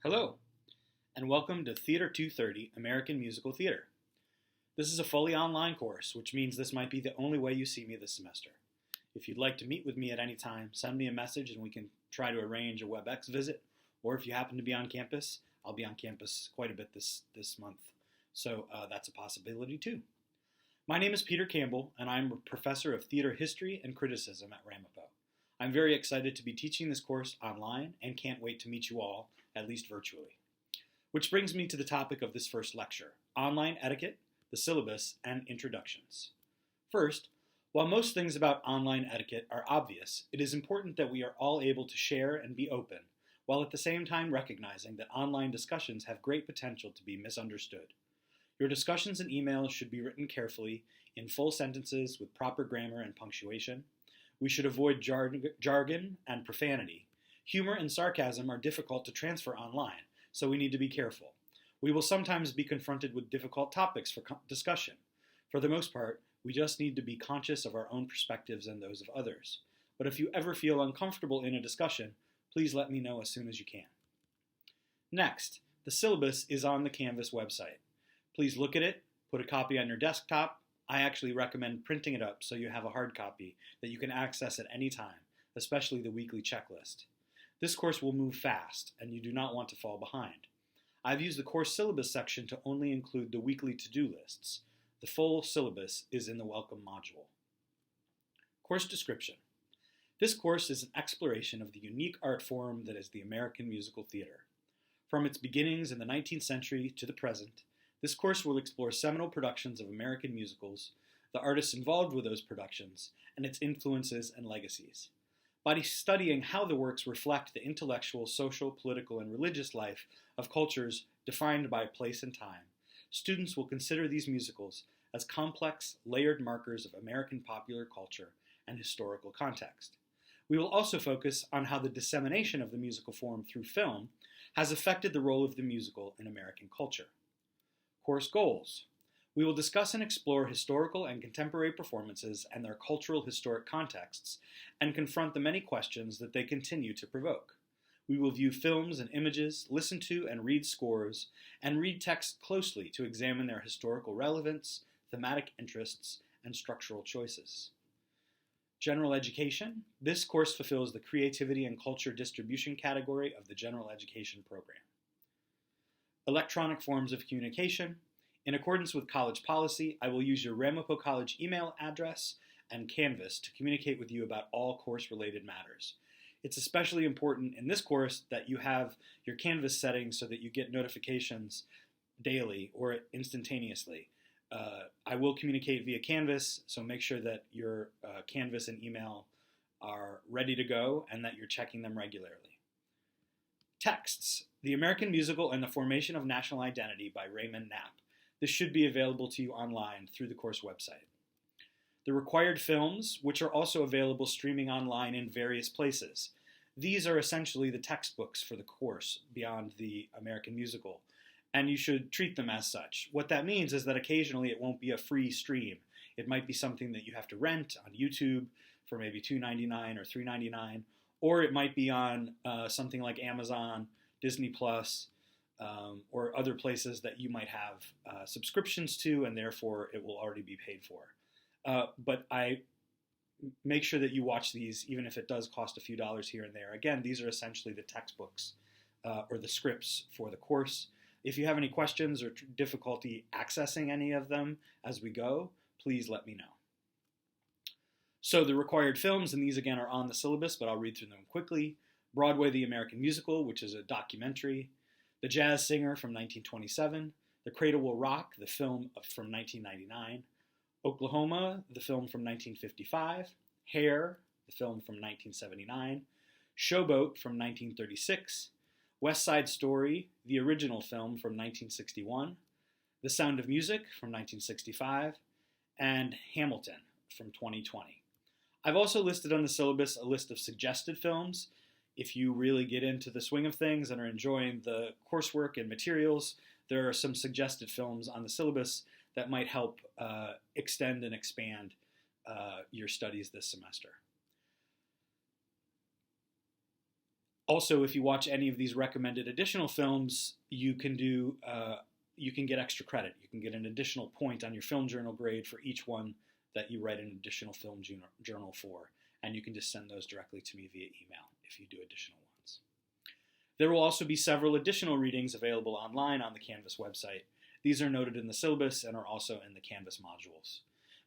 Hello, and welcome to Theater 230 American Musical Theater. This is a fully online course, which means this might be the only way you see me this semester. If you'd like to meet with me at any time, send me a message and we can try to arrange a WebEx visit. Or if you happen to be on campus, I'll be on campus quite a bit this month, so that's a possibility too. My name is Peter Campbell, and I'm a professor of theater history and criticism at Ramapo. I'm very excited to be teaching this course online and can't wait to meet you all, at least virtually. Which brings me to the topic of this first lecture, online etiquette, the syllabus, and introductions. First, while most things about online etiquette are obvious, it is important that we are all able to share and be open, while at the same time recognizing that online discussions have great potential to be misunderstood. Your discussions and emails should be written carefully, in full sentences with proper grammar and punctuation. We should avoid jargon and profanity. Humor and sarcasm are difficult to transfer online, so we need to be careful. We will sometimes be confronted with difficult topics for discussion. For the most part, we just need to be conscious of our own perspectives and those of others. But if you ever feel uncomfortable in a discussion, please let me know as soon as you can. Next, the syllabus is on the Canvas website. Please look at it, put a copy on your desktop. I actually recommend printing it up so you have a hard copy that you can access at any time, especially the weekly checklist. This course will move fast, and you do not want to fall behind. I've used the course syllabus section to only include the weekly to-do lists. The full syllabus is in the welcome module. Course description. This course is an exploration of the unique art form that is the American musical theater. From its beginnings in the 19th century to the present, this course will explore seminal productions of American musicals, the artists involved with those productions, and its influences and legacies. By studying how the works reflect the intellectual, social, political, and religious life of cultures defined by place and time, students will consider these musicals as complex, layered markers of American popular culture and historical context. We will also focus on how the dissemination of the musical form through film has affected the role of the musical in American culture. Course goals. We will discuss and explore historical and contemporary performances and their cultural historic contexts, and confront the many questions that they continue to provoke. We will view films and images, listen to and read scores, and read text closely to examine their historical relevance, thematic interests, and structural choices. General education. This course fulfills the creativity and culture distribution category of the general education program. Electronic forms of communication. In accordance with college policy, I will use your Ramapo College email address and Canvas to communicate with you about all course-related matters. It's especially important in this course that you have your Canvas settings so that you get notifications daily or instantaneously. I will communicate via Canvas, so make sure that your Canvas and email are ready to go and that you're checking them regularly. Texts. The American Musical and the Formation of National Identity by Raymond Knapp. This should be available to you online through the course website. The required films, which are also available streaming online in various places. These are essentially the textbooks for the course beyond the American Musical, and you should treat them as such. What that means is that occasionally it won't be a free stream. It might be something that you have to rent on YouTube for maybe $2.99 or $3.99, or it might be on something like Amazon, Disney Plus, or other places that you might have subscriptions to, and therefore it will already be paid for. But I make sure that you watch these, even if it does cost a few dollars here and there. Again, these are essentially the textbooks or the scripts for the course. If you have any questions or difficulty accessing any of them as we go, please let me know. So the required films, and these again are on the syllabus, but I'll read through them quickly. Broadway, The American Musical, which is a documentary. The Jazz Singer from 1927. The Cradle Will Rock, the film from 1999. Oklahoma, the film from 1955. Hair, the film from 1979. Showboat from 1936. West Side Story, the original film from 1961. The Sound of Music from 1965. And Hamilton from 2020. I've also listed on the syllabus a list of suggested films. If you really get into the swing of things and are enjoying the coursework and materials, there are some suggested films on the syllabus that might help extend and expand your studies this semester. Also, if you watch any of these recommended additional films, you can get extra credit. You can get an additional point on your film journal grade for each one that you write an additional film journal for, and you can just send those directly to me via email if you do additional ones. There will also be several additional readings available online on the Canvas website. These are noted in the syllabus and are also in the Canvas modules.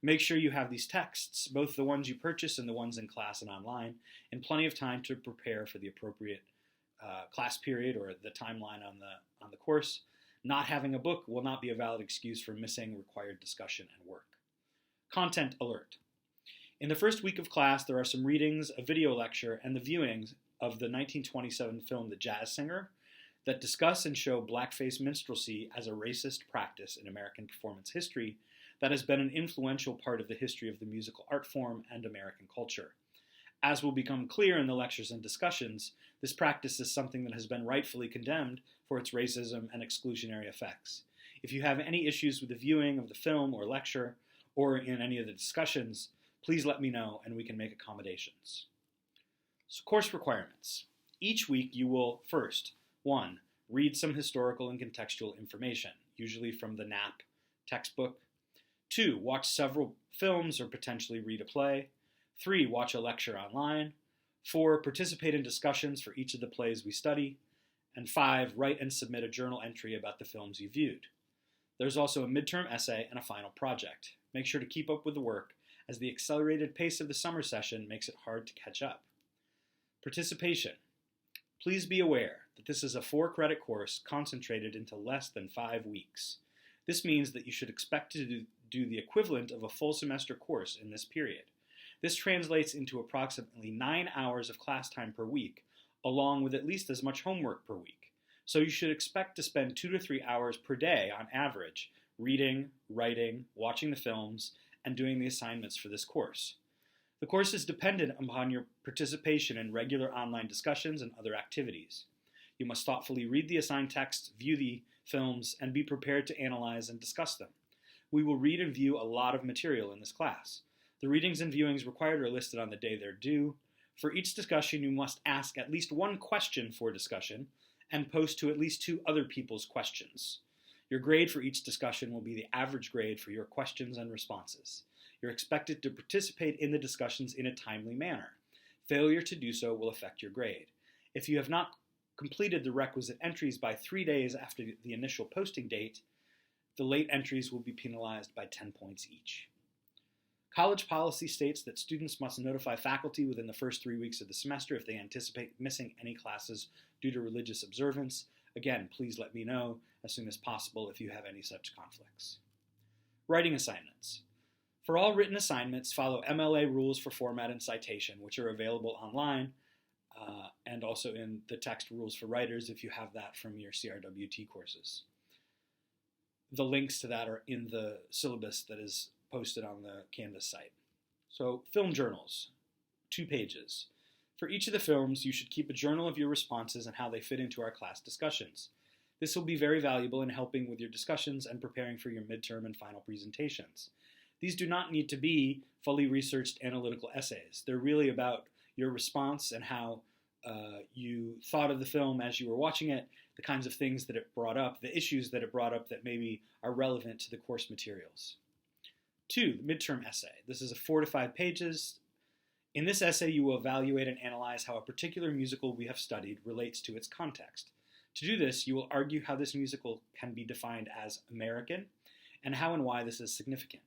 Make sure you have these texts, both the ones you purchase and the ones in class and online, in plenty of time to prepare for the appropriate class period or the timeline on the course. Not having a book will not be a valid excuse for missing required discussion and work. Content alert. In the first week of class, there are some readings, a video lecture, and the viewings of the 1927 film The Jazz Singer that discuss and show blackface minstrelsy as a racist practice in American performance history that has been an influential part of the history of the musical art form and American culture. As will become clear in the lectures and discussions, this practice is something that has been rightfully condemned for its racism and exclusionary effects. If you have any issues with the viewing of the film or lecture, or in any of the discussions, please let me know and we can make accommodations. So, course requirements. Each week you will first, 1. Read some historical and contextual information, usually from the Knapp textbook. 2. Watch several films or potentially read a play. 3. Watch a lecture online. 4. Participate in discussions for each of the plays we study. And 5. Write and submit a journal entry about the films you viewed. There's also a midterm essay and a final project. Make sure to keep up with the work, as the accelerated pace of the summer session makes it hard to catch up. Participation. Please be aware that this is a 4-credit course concentrated into less than 5 weeks. This means that you should expect to do the equivalent of a full semester course in this period. This translates into approximately 9 hours of class time per week, along with at least as much homework per week. So you should expect to spend 2 to 3 hours per day on average reading, writing, watching the films, and doing the assignments for this course. The course is dependent upon your participation in regular online discussions and other activities. You must thoughtfully read the assigned texts, view the films, and be prepared to analyze and discuss them. We will read and view a lot of material in this class. The readings and viewings required are listed on the day they're due. For each discussion, you must ask at least one question for discussion and post to at least 2 other people's questions. Your grade for each discussion will be the average grade for your questions and responses. You're expected to participate in the discussions in a timely manner. Failure to do so will affect your grade. If you have not completed the requisite entries by 3 days after the initial posting date, the late entries will be penalized by 10 points each. College policy states that students must notify faculty within the first 3 weeks of the semester if they anticipate missing any classes due to religious observance. Again, please let me know as soon as possible if you have any such conflicts. Writing assignments. For all written assignments, follow MLA rules for format and citation, which are available online and also in the text rules for writers if you have that from your CRWT courses. The links to that are in the syllabus that is posted on the Canvas site. So, film journals, 2 pages. For each of the films, you should keep a journal of your responses and how they fit into our class discussions. This will be very valuable in helping with your discussions and preparing for your midterm and final presentations. These do not need to be fully researched analytical essays. They're really about your response and how you thought of the film as you were watching it, the kinds of things that it brought up, the issues that it brought up that maybe are relevant to the course materials. 2, the midterm essay. This is 4 to 5 pages. In this essay, you will evaluate and analyze how a particular musical we have studied relates to its context. To do this, you will argue how this musical can be defined as American and how and why this is significant.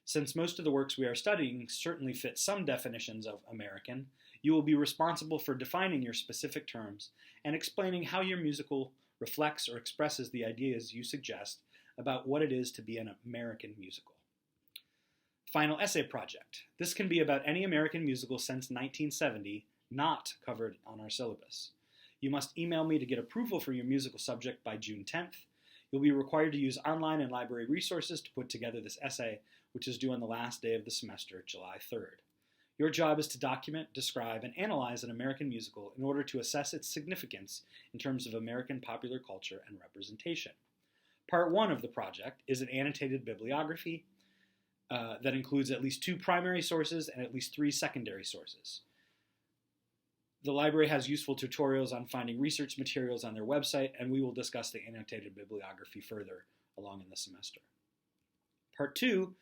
Since most of the works we are studying certainly fit some definitions of American, you will be responsible for defining your specific terms and explaining how your musical reflects or expresses the ideas you suggest about what it is to be an American musical. Final essay project. This can be about any American musical since 1970 not covered on our syllabus. You must email me to get approval for your musical subject by June 10th. You'll be required to use online and library resources to put together this essay, which is due on the last day of the semester, July 3rd. Your job is to document, describe, and analyze an American musical in order to assess its significance in terms of American popular culture and representation. Part 1 of the project is an annotated bibliography that includes at least 2 primary sources and at least 3 secondary sources. The library has useful tutorials on finding research materials on their website, and we will discuss the annotated bibliography further along in the semester. Part 2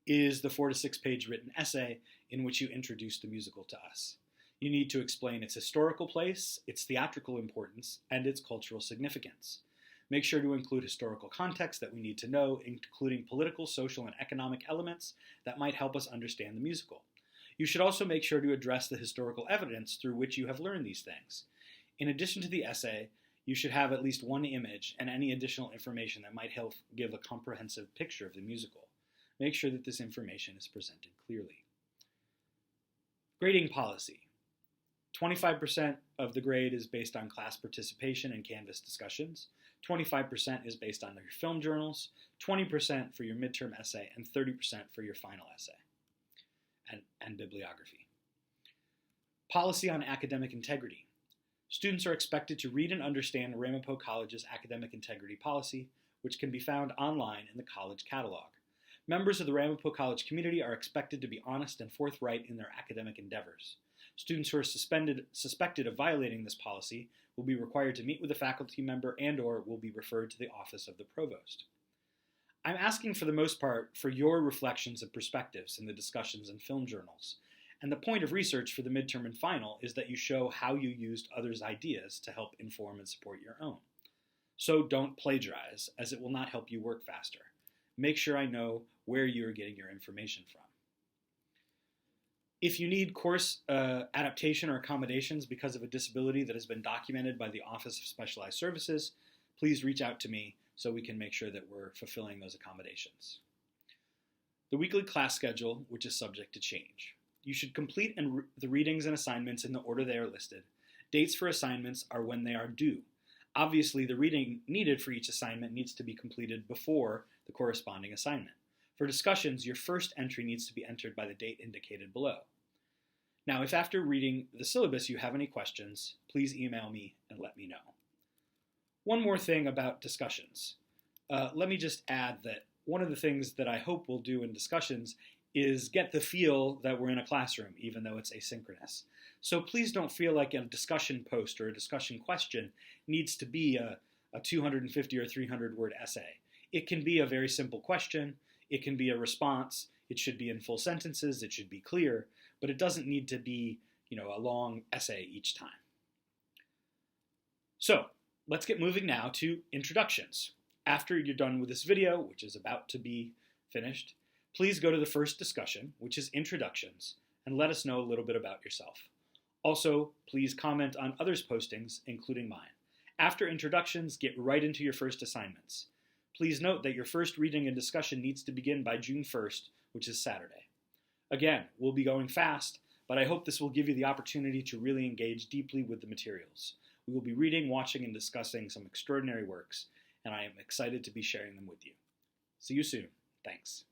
is the 4 to 6 page written essay in which you introduce the musical to us. You need to explain its historical place, its theatrical importance, and its cultural significance. Make sure to include historical context that we need to know, including political, social, and economic elements that might help us understand the musical. You should also make sure to address the historical evidence through which you have learned these things. In addition to the essay, you should have at least one image and any additional information that might help give a comprehensive picture of the musical. Make sure that this information is presented clearly. Grading policy. 25% of the grade is based on class participation and Canvas discussions. 25% is based on your film journals, 20% for your midterm essay, and 30% for your final essay and bibliography. Policy on academic integrity. Students are expected to read and understand Ramapo College's academic integrity policy, which can be found online in the college catalog. Members of the Ramapo College community are expected to be honest and forthright in their academic endeavors. Students who are suspected of violating this policy will be required to meet with a faculty member and/or will be referred to the office of the provost. I'm asking for the most part for your reflections and perspectives in the discussions and film journals, and the point of research for the midterm and final is that you show how you used others' ideas to help inform and support your own. So don't plagiarize, as it will not help you work faster. Make sure I know where you're getting your information from. If you need course adaptation or accommodations because of a disability that has been documented by the Office of Specialized Services, please reach out to me so we can make sure that we're fulfilling those accommodations. The weekly class schedule, which is subject to change. You should complete the readings and assignments in the order they are listed. Dates for assignments are when they are due. Obviously, the reading needed for each assignment needs to be completed before the corresponding assignment. For discussions, your first entry needs to be entered by the date indicated below. Now, if after reading the syllabus you have any questions, please email me and let me know. One more thing about discussions. Let me just add that one of the things that I hope we'll do in discussions is get the feel that we're in a classroom, even though it's asynchronous. So please don't feel like a discussion post or a discussion question needs to be a 250 or 300 word essay. It can be a very simple question. It can be a response. It should be in full sentences. It should be clear, but it doesn't need to be, a long essay each time. So let's get moving now to introductions. After you're done with this video, which is about to be finished, please go to the first discussion, which is introductions, and let us know a little bit about yourself. Also, please comment on others' postings, including mine. After introductions, get right into your first assignments. Please note that your first reading and discussion needs to begin by June 1st, which is Saturday. Again, we'll be going fast, but I hope this will give you the opportunity to really engage deeply with the materials. We will be reading, watching, and discussing some extraordinary works, and I am excited to be sharing them with you. See you soon. Thanks.